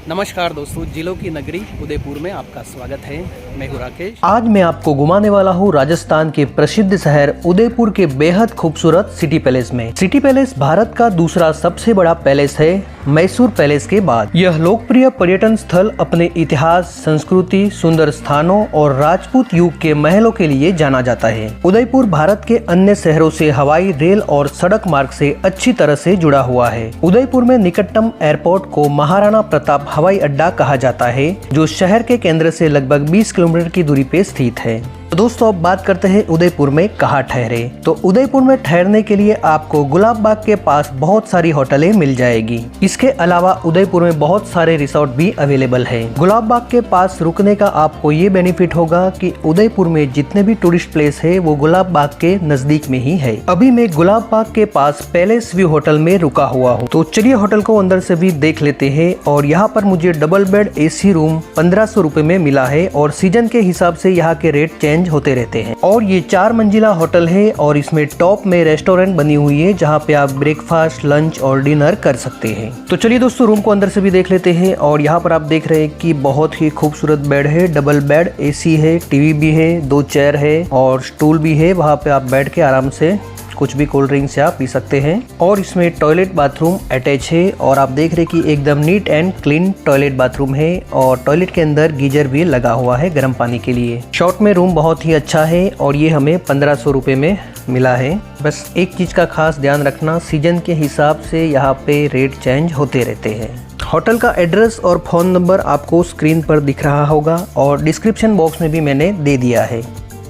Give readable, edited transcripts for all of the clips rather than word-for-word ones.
नमस्कार दोस्तों, जिलों की नगरी उदयपुर में आपका स्वागत है। मैं हूं राकेश। आज मैं आपको घुमाने वाला हूं राजस्थान के प्रसिद्ध शहर उदयपुर के बेहद खूबसूरत सिटी पैलेस में। सिटी पैलेस भारत का दूसरा सबसे बड़ा पैलेस है मैसूर पैलेस के बाद। यह लोकप्रिय पर्यटन स्थल अपने इतिहास, संस्कृति, सुंदर स्थानों और राजपूत युग के महलों के लिए जाना जाता है। उदयपुर भारत के अन्य शहरों से हवाई, रेल और सड़क मार्ग से अच्छी तरह से जुड़ा हुआ है। उदयपुर में निकटतम एयरपोर्ट को महाराणा प्रताप हवाई अड्डा कहा जाता है, जो शहर के केंद्र से लगभग 20 किलोमीटर की दूरी पे स्थित है। तो दोस्तों, अब बात करते हैं उदयपुर में कहाँ ठहरे। तो उदयपुर में ठहरने के लिए आपको गुलाब बाग के पास बहुत सारी होटलें मिल जाएगी। इसके अलावा उदयपुर में बहुत सारे रिसोर्ट भी अवेलेबल है। गुलाब बाग के पास रुकने का आपको ये बेनिफिट होगा कि उदयपुर में जितने भी टूरिस्ट प्लेस है वो गुलाब बाग के नजदीक में ही है। अभी मैं गुलाब बाग के पास पैलेस व्यू होटल में रुका हुआ हूँ। तो चलिए होटल को अंदर से भी देख लेते हैं। और यहाँ पर मुझे डबल बेड AC रूम 1500 रुपए में मिला है और सीजन के हिसाब से यहाँ के रेट चेंज होते रहते हैं। और ये 4 मंजिला होटल है और इसमें टॉप में रेस्टोरेंट बनी हुई है, जहाँ पे आप ब्रेकफास्ट, लंच और डिनर कर सकते हैं। तो चलिए दोस्तों, रूम को अंदर से भी देख लेते हैं। और यहाँ पर आप देख रहे हैं कि बहुत ही खूबसूरत बेड है, डबल बेड, AC है, टीवी भी है, 2 चेयर है और स्टूल भी है। वहाँ पे आप बैठ के आराम से कुछ भी कोल्ड ड्रिंक्स या पी सकते हैं। और इसमें टॉयलेट बाथरूम अटैच है और आप देख रहे हैं कि एकदम neat and clean toilet bathroom है और टॉयलेट के अंदर गीजर भी लगा हुआ है गर्म पानी के लिए। शॉर्ट में रूम बहुत ही अच्छा है और ये हमें 1500 रुपए में मिला है। बस एक चीज का खास ध्यान रखना, सीजन के हिसाब से यहाँ पे रेट चेंज होते रहते हैं। होटल का एड्रेस और फोन नंबर आपको स्क्रीन पर दिख रहा होगा और डिस्क्रिप्शन बॉक्स में भी मैंने दे दिया है।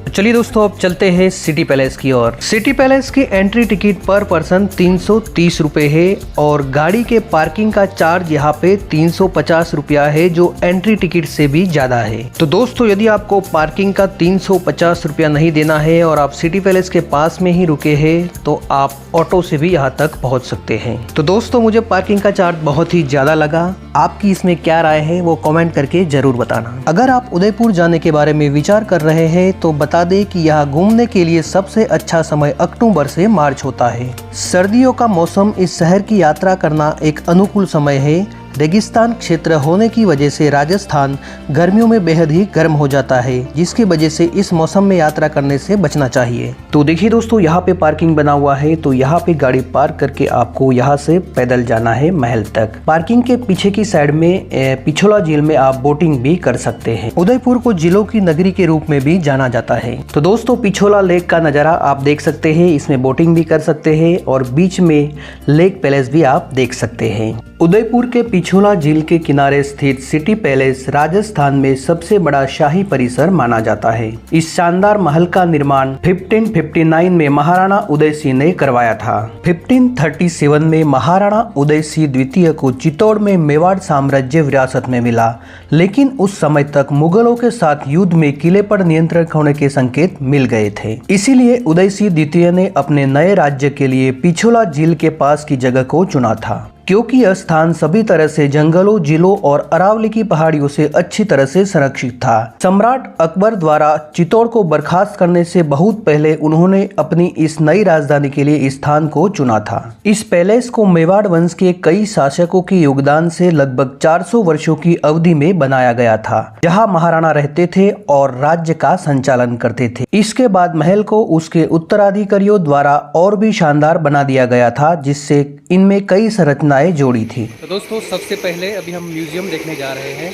चलिए दोस्तों, अब चलते हैं सिटी पैलेस की ओर। सिटी पैलेस की एंट्री टिकट पर पर्सन 330 रुपए है और गाड़ी के पार्किंग का चार्ज यहाँ पे 350 रुपया है, जो एंट्री टिकट से भी ज्यादा है। तो दोस्तों, यदि आपको पार्किंग का 350 रुपया नहीं देना है और आप सिटी पैलेस के पास में ही रुके हैं, तो आप ऑटो से भी यहाँ तक पहुँच सकते हैं। तो दोस्तों, मुझे पार्किंग का चार्ज बहुत ही ज्यादा लगा। आपकी इसमें क्या राय है वो कमेंट करके जरूर बताना। अगर आप उदयपुर जाने के बारे में विचार कर रहे हैं तो बता दें कि यहाँ घूमने के लिए सबसे अच्छा समय अक्टूबर से मार्च होता है। सर्दियों का मौसम इस शहर की यात्रा करना एक अनुकूल समय है। रेगिस्तान क्षेत्र होने की वजह से राजस्थान गर्मियों में बेहद ही गर्म हो जाता है, जिसकी वजह से इस मौसम में यात्रा करने से बचना चाहिए। तो देखिए दोस्तों, यहाँ पे पार्किंग बना हुआ है, तो यहाँ पे गाड़ी पार्क करके आपको यहाँ से पैदल जाना है महल तक। पार्किंग के पीछे की साइड में पिछोला झील में आप बोटिंग भी कर सकते हैं। उदयपुर को जिलों की नगरी के रूप में भी जाना जाता है। तो दोस्तों, पिछोला लेक का नजारा आप देख सकते हैं। इसमें बोटिंग भी कर सकते हैं और बीच में लेक पैलेस भी आप देख सकते हैं। उदयपुर के पिछोला झील के किनारे स्थित सिटी पैलेस राजस्थान में सबसे बड़ा शाही परिसर माना जाता है। इस शानदार महल का निर्माण 1559 में महाराणा उदय सिंह ने करवाया था। 1537 में महाराणा उदय सिंह द्वितीय को चित्तौड़ में मेवाड़ साम्राज्य विरासत में मिला, लेकिन उस समय तक मुगलों के साथ युद्ध में किले पर नियंत्रण होने के संकेत मिल गए थे। इसीलिए उदय सिंह द्वितीय ने अपने नए राज्य के लिए पिछोला झील के पास की जगह को चुना था, क्योंकि यह स्थान सभी तरह से जंगलों, जिलों और अरावली की पहाड़ियों से अच्छी तरह से संरक्षित था। सम्राट अकबर द्वारा चित्तौड़ को बर्खास्त करने से बहुत पहले उन्होंने अपनी इस नई राजधानी के लिए इस स्थान को चुना था। इस पैलेस को मेवाड़ वंश के कई शासकों के योगदान से लगभग 400 वर्षों की अवधि में बनाया गया था, जहाँ महाराणा रहते थे और राज्य का संचालन करते थे। इसके बाद महल को उसके उत्तराधिकारियों द्वारा और भी शानदार बना दिया गया था, जिससे इनमें कई संरचनाएं जोड़ी थी। तो दोस्तों, सबसे पहले अभी हम म्यूजियम देखने जा रहे हैं।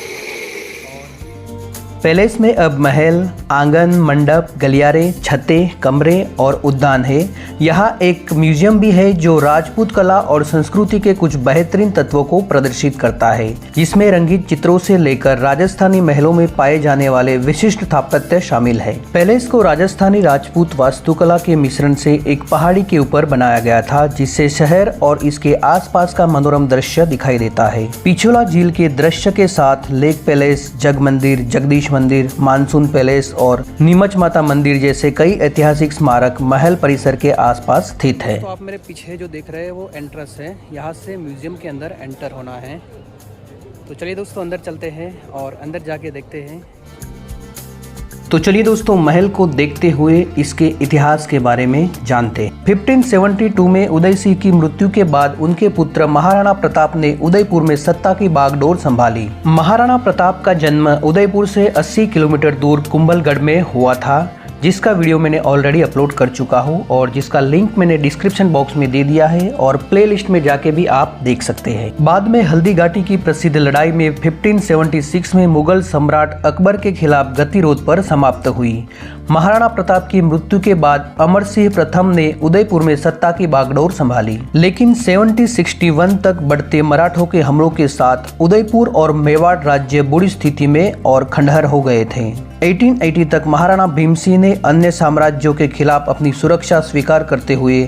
पैलेस में अब महल, आंगन, मंडप, गलियारे, छतें, कमरे और उद्यान है। यहाँ एक म्यूजियम भी है जो राजपूत कला और संस्कृति के कुछ बेहतरीन तत्वों को प्रदर्शित करता है, जिसमें रंगीत चित्रों से लेकर राजस्थानी महलों में पाए जाने वाले विशिष्ट स्थापत्य शामिल है। पैलेस को राजस्थानी राजपूत वास्तुकला के मिश्रण से एक पहाड़ी के ऊपर बनाया गया था, जिससे शहर और इसके आसपास का मनोरम दृश्य दिखाई देता है। पिछोला झील के दृश्य के साथ लेक पैलेस, जग मंदिर, जगदीश मंदिर, मानसून पैलेस और नीमच माता मंदिर जैसे कई ऐतिहासिक स्मारक महल परिसर के आसपास स्थित है। तो आप मेरे पीछे जो देख रहे हैं वो एंट्रेंस है, यहाँ से म्यूजियम के अंदर एंटर होना है। तो चलिए दोस्तों, अंदर चलते हैं और अंदर जाके देखते हैं। तो चलिए दोस्तों, महल को देखते हुए इसके इतिहास के बारे में जानते हैं। 1572 में उदय सिंह की मृत्यु के बाद उनके पुत्र महाराणा प्रताप ने उदयपुर में सत्ता की बागडोर संभाली। महाराणा प्रताप का जन्म उदयपुर से 80 किलोमीटर दूर कुंभलगढ़ में हुआ था, जिसका वीडियो मैंने ऑलरेडी अपलोड कर चुका हूँ और जिसका लिंक मैंने डिस्क्रिप्शन बॉक्स में दे दिया है और प्लेलिस्ट में जाके भी आप देख सकते हैं। बाद में हल्दी घाटी की प्रसिद्ध लड़ाई में 1576 में मुगल सम्राट अकबर के खिलाफ गतिरोध पर समाप्त हुई। महाराणा प्रताप की मृत्यु के बाद अमर सिंह प्रथम ने उदयपुर में सत्ता की बागडोर संभाली, लेकिन 1761 तक बढ़ते मराठों के हमलों के साथ उदयपुर और मेवाड़ राज्य बुरी स्थिति में और खंडहर हो गए थे। 1880 तक महाराणा भीम सिंह ने अन्य साम्राज्यों के खिलाफ अपनी सुरक्षा स्वीकार करते हुए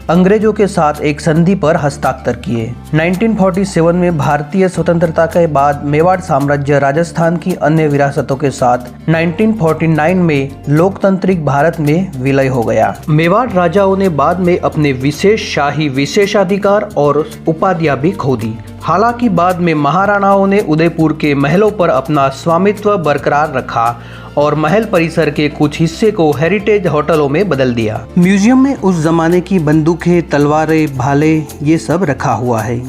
अंग्रेजों के साथ एक संधि पर हस्ताक्षर किए। 1947 में भारतीय स्वतंत्रता के बाद मेवाड़ साम्राज्य राजस्थान की अन्य विरासतों के साथ 1949 में लोकतांत्रिक भारत में विलय हो गया। मेवाड़ राजाओं ने बाद में अपने विशेष शाही विशेषाधिकार और उपाधियां भी खो दी। हालांकि बाद में महाराणाओं ने उदयपुर के महलों पर अपना स्वामित्व बरकरार रखा और महल परिसर के कुछ हिस्से को हेरिटेज होटलों में बदल दिया। म्यूजियम में उस जमाने की बंदूकें, तलवारें, भाले ये सब रखा हुआ है।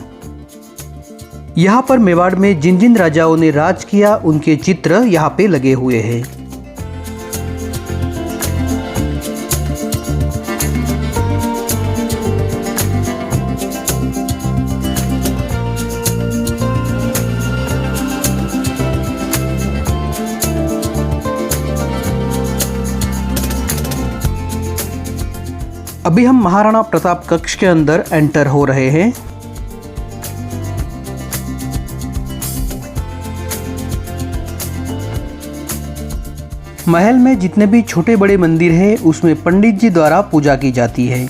यहाँ पर मेवाड़ में जिन जिन राजाओं ने राज किया उनके चित्र यहाँ पे लगे हुए हैं। अभी हम महाराणा प्रताप कक्ष के अंदर एंटर हो रहे हैं। महल में जितने भी छोटे बड़े मंदिर हैं उसमें पंडित जी द्वारा पूजा की जाती है।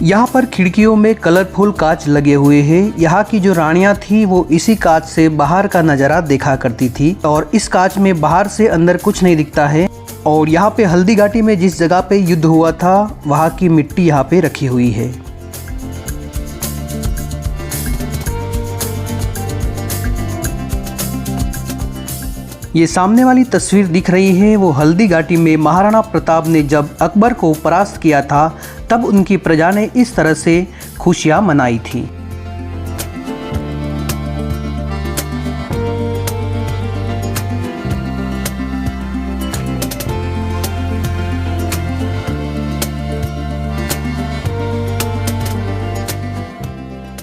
यहाँ पर खिड़कियों में कलरफुल कांच लगे हुए हैं। यहाँ की जो रानियां थी वो इसी कांच से बाहर का नज़ारा देखा करती थी और इस कांच में बाहर से अंदर कुछ नहीं दिखता है। और यहाँ पे हल्दी घाटी में जिस जगह पे युद्ध हुआ था वहाँ की मिट्टी यहाँ पे रखी हुई है। ये सामने वाली तस्वीर दिख रही है वो हल्दी घाटी में महाराणा प्रताप ने जब अकबर को परास्त किया था तब उनकी प्रजा ने इस तरह से खुशियाँ मनाई थी।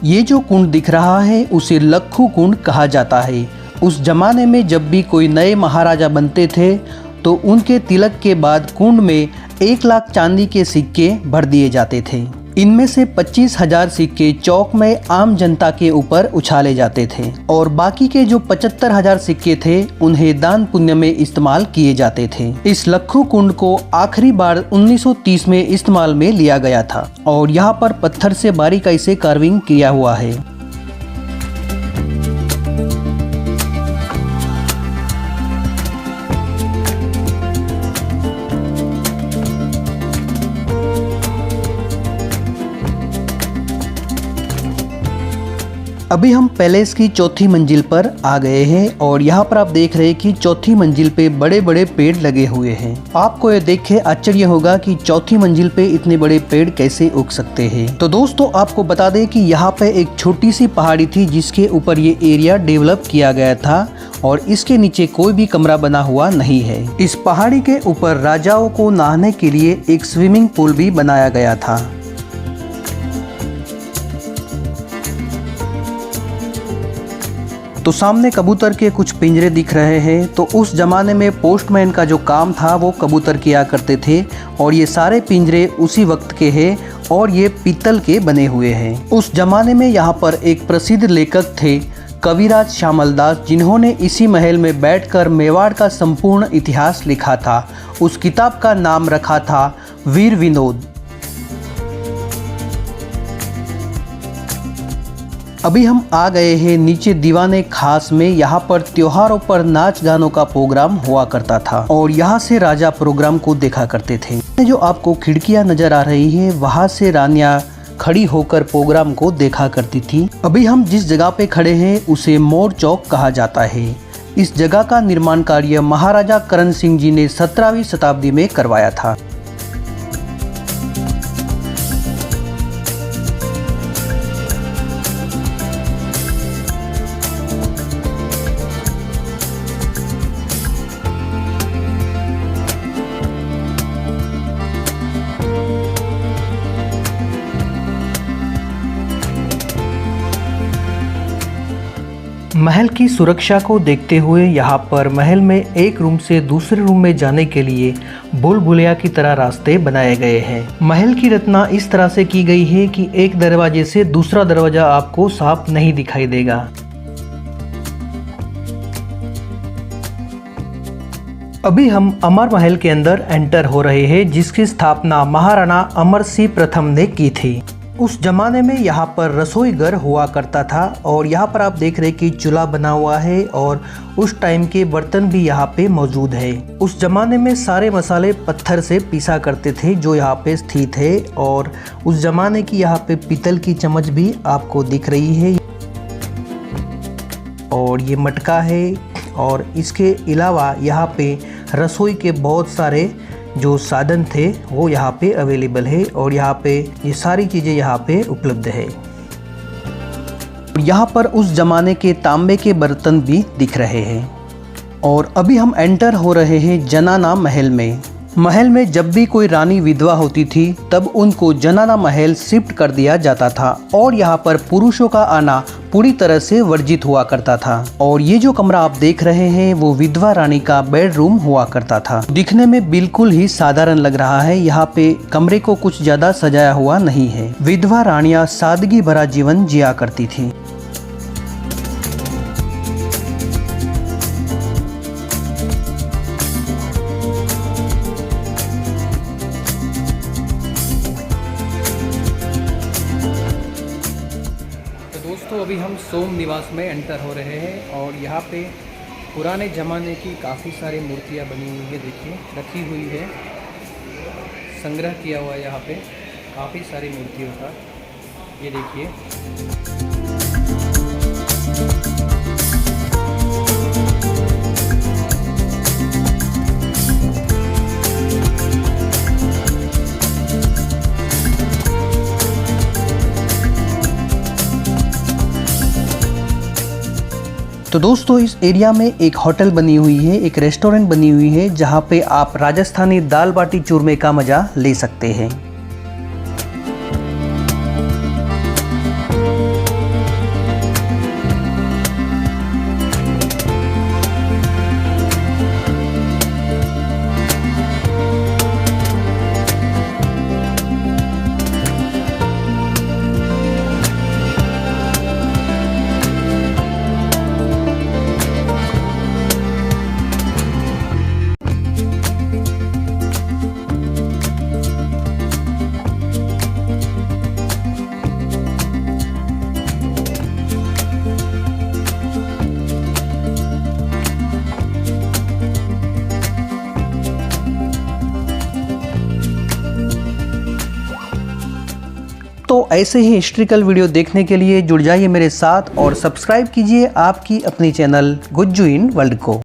ये जो कुंड दिख रहा है उसे लक्खू कुंड कहा जाता है। उस जमाने में जब भी कोई नए महाराजा बनते थे तो उनके तिलक के बाद कुंड में 1 लाख चांदी के सिक्के भर दिए जाते थे। इनमें से 25,000 सिक्के चौक में आम जनता के ऊपर उछाले जाते थे और बाकी के जो 75,000 सिक्के थे उन्हें दान पुण्य में इस्तेमाल किए जाते थे। इस लक्खू कुंड को आखिरी बार 1930 में इस्तेमाल में लिया गया था और यहाँ पर पत्थर से बारीकाई से कार्विंग किया हुआ है। अभी हम पैलेस की चौथी मंजिल पर आ गए हैं और यहाँ पर आप देख रहे हैं कि चौथी मंजिल पे बड़े बड़े पेड़ लगे हुए हैं। आपको ये देख के आश्चर्य होगा कि चौथी मंजिल पे इतने बड़े पेड़ कैसे उग सकते हैं। तो दोस्तों आपको बता दें कि यहाँ पे एक छोटी सी पहाड़ी थी जिसके ऊपर ये एरिया डेवलप किया गया था और इसके नीचे कोई भी कमरा बना हुआ नहीं है। इस पहाड़ी के ऊपर राजाओं को नहाने के लिए एक स्विमिंग पूल भी बनाया गया था। तो सामने कबूतर के कुछ पिंजरे दिख रहे हैं। तो उस जमाने में पोस्टमैन का जो काम था वो कबूतर किया करते थे और ये सारे पिंजरे उसी वक्त के हैं और ये पीतल के बने हुए हैं। उस जमाने में यहाँ पर एक प्रसिद्ध लेखक थे कविराज श्यामल दास, जिन्होंने इसी महल में बैठकर मेवाड़ का संपूर्ण इतिहास लिखा था। उस किताब का नाम रखा था वीर विनोद। अभी हम आ गए हैं नीचे दीवाने खास में। यहाँ पर त्योहारों पर नाच गानों का प्रोग्राम हुआ करता था और यहाँ से राजा प्रोग्राम को देखा करते थे। जो आपको खिड़कियाँ नजर आ रही है वहाँ से रानियाँ खड़ी होकर प्रोग्राम को देखा करती थी। अभी हम जिस जगह पे खड़े हैं उसे मोर चौक कहा जाता है। इस जगह का निर्माण कार्य महाराजा करण सिंह जी ने 17वीं शताब्दी में करवाया था। महल की सुरक्षा को देखते हुए यहाँ पर महल में एक रूम से दूसरे रूम में जाने के लिए भूल भुलैया की तरह रास्ते बनाए गए हैं। महल की रचना इस तरह से की गई है कि एक दरवाजे से दूसरा दरवाजा आपको साफ नहीं दिखाई देगा। अभी हम अमर महल के अंदर एंटर हो रहे हैं, जिसकी स्थापना महाराणा अमर सिंह प्रथम ने की थी। उस जमाने में यहाँ पर रसोई घर हुआ करता था और यहाँ पर आप देख रहे हैं कि चूल्हा बना हुआ है और उस टाइम के बर्तन भी यहाँ पे मौजूद है। उस जमाने में सारे मसाले पत्थर से पीसा करते थे जो यहाँ पे स्थित है, और उस जमाने की यहाँ पे पीतल की चम्मच भी आपको दिख रही है और ये मटका है। और इसके अलावा यहाँ पे रसोई के बहुत सारे जो साधन थे वो यहाँ पे अवेलेबल है और यहाँ पे ये सारी चीज़ें यहाँ पे उपलब्ध है। यहाँ पर उस जमाने के तांबे के बर्तन भी दिख रहे हैं। और अभी हम एंटर हो रहे हैं जनाना महल में। महल में जब भी कोई रानी विधवा होती थी तब उनको जनाना महल शिफ्ट कर दिया जाता था और यहाँ पर पुरुषों का आना पूरी तरह से वर्जित हुआ करता था। और ये जो कमरा आप देख रहे हैं वो विधवा रानी का बेडरूम हुआ करता था। दिखने में बिल्कुल ही साधारण लग रहा है। यहाँ पे कमरे को कुछ ज्यादा सजाया हुआ नहीं है। विधवा रानियां सादगी भरा जीवन जिया करती थी। दोस्तों अभी हम सोम निवास में एंटर हो रहे हैं और यहाँ पे पुराने ज़माने की काफ़ी सारी मूर्तियाँ बनी हुई है। देखिए रखी हुई है, संग्रह किया हुआ है यहाँ पे काफ़ी सारी मूर्तियों का। ये देखिए तो दोस्तों इस एरिया में एक होटल बनी हुई है, एक रेस्टोरेंट बनी हुई है जहाँ पे आप राजस्थानी दाल बाटी चूरमे का मज़ा ले सकते हैं। तो ऐसे ही हिस्ट्रिकल वीडियो देखने के लिए जुड़ जाइए मेरे साथ और सब्सक्राइब कीजिए आपकी अपनी चैनल गुज्जू इन वर्ल्ड को।